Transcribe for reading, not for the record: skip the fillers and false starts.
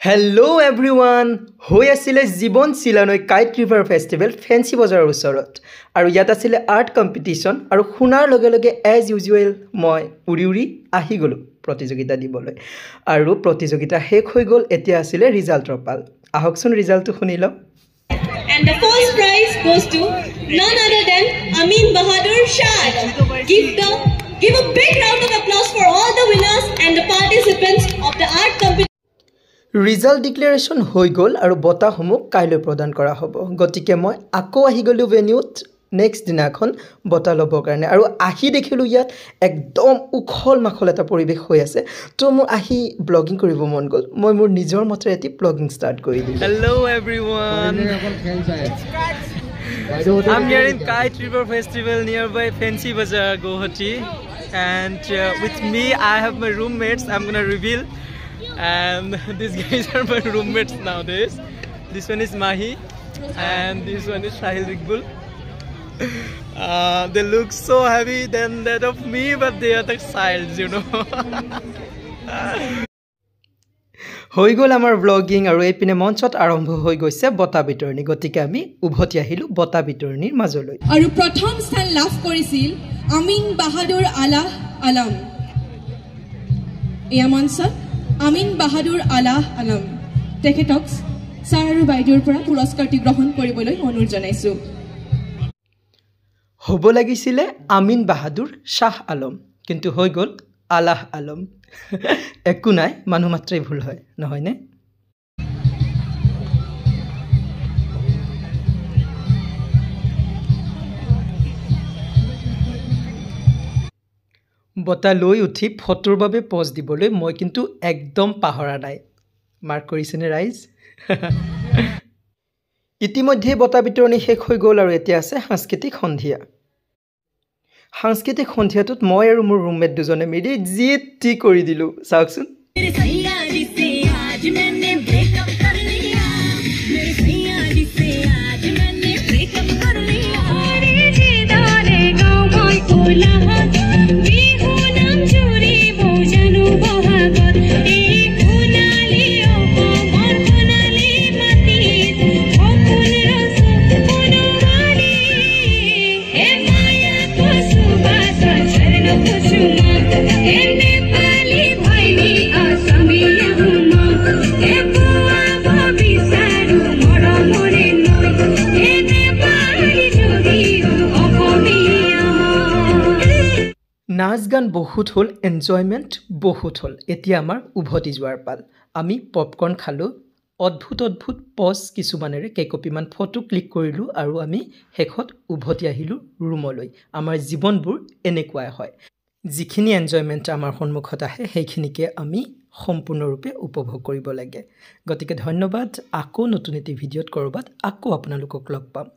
Hello everyone! হৈ আছিল জীৱন চিলানৈ কাইট ৰিভাৰ ফেষ্টিভেল ফেন্সি বজাৰৰ ওচৰত আৰু ইয়াত আছিল আৰ্ট কম্পিটিশন আৰু শুনাৰ লগে লগে এজ ইউজুৱেল মই উৰি আহি গলো প্ৰতিযোগিতা দিবলৈ আৰু প্ৰতিযোগিতা শেষ হৈ গল এতিয়া আছিল ৰিজাল্টৰ পাল আহকচোন ৰিজাল্টটো শুনি লও And the first prize goes to none other than Amin Bahadur Shah. Give a big round of applause for all the winners and the participants of the art competition. Result declaration হৈ গ'ল আৰু বঁটাসমূহ কাইলৈ প্ৰদান কৰা হ'ব গতিকে মই আকৌ আহি গ'লো ভেনিউত নেক্সট দিনাখন বঁটা ল'বৰ কাৰণে আৰু আহি দেখিলোঁ ইয়াত একদম উখল মাখল এটা পৰিৱেশ হৈ আছে তো মোৰ আহি ব্লগিং কৰিব মন গ'ল মই মোৰ নিজৰ মতে এটি ব্লগিং ষ্টাৰ্ট কৰি দিলোঁ Hello everyone! I'm here in Kite River Festival nearby Fancy Bazaar, Guwahati, and with me I have my roommates. I'm gonna reveal, and these guys are my roommates nowadays. This one is Mahi, and this one is Shahil Rigbul. They look so heavy than that of me, but they are the styles, you know. হৈ গ'ল আমাৰ blogging আৰু এইপিনে মঞ্চত আৰম্ভ হৈ গৈছে বঁটা বিতৰণি গতিকে আমি উভতি আহিলোঁ বঁটা বিতৰণিৰ মাজলৈ আৰু প্ৰথম স্থান লাভ কৰিছিল আমিন বাহাদুৰ আলাহ আলম এয়া মঞ্চত আমিন বাহাদুৰ আলাহ আলম তেখেতক ছাৰ আৰু বাইদেউৰ পৰা পুৰস্কাৰটি গ্ৰহণ কৰিবলৈ অনুৰোধ জনাইছোঁ হ'ব লাগিছিলে আমিন বাহাদুৰ শ্বাহ আলম কিন্তু হৈ গ'ল আলাহ আলম একো নাই মানুহ মাত্ৰেই ভুল হয় নহয়নে বঁটা লৈ উঠি ফটোৰ বাবে পজ দিবলৈ মই কিন্তু একদম পাহৰা নাই মাৰ্ক কৰিছেনে ৰাইজ ইতিমধ্যে বঁটা বিতৰণি শেষ হৈ গ'ল আৰু এতিয়া আছে সাংস্কৃতিক সন্ধিয়া সাংস্কৃতিক সন্ধিয়াটোত মই আৰু মোৰ ৰুমমেট দুজনে মিলি যি টি কৰি দিলোঁ চাওকচোন নাচ গান বহুত হ'ল এনজয়মেণ্ট বহুত হ'ল এতিয়া আমাৰ উভতি যোৱাৰ পাল আমি পপকৰ্ণ খালোঁ অদ্ভুত পজ কিছুমানেৰে কেইকপিমান ফটো ক্লিক কৰিলোঁ আৰু আমি শেষত উভতি আহিলোঁ ৰুমলৈ আমাৰ জীৱনবোৰ এনেকুৱাই হয় যিখিনি এনজয়মেণ্ট আমাৰ সন্মুখত আহে সেইখিনিকে আমি সম্পূৰ্ণৰূপে উপভোগ কৰিব লাগে গতিকে ধন্যবাদ আকৌ নতুন এটি ভিডিঅ'ত ক'ৰবাত আকৌ আপোনালোকক লগ পাম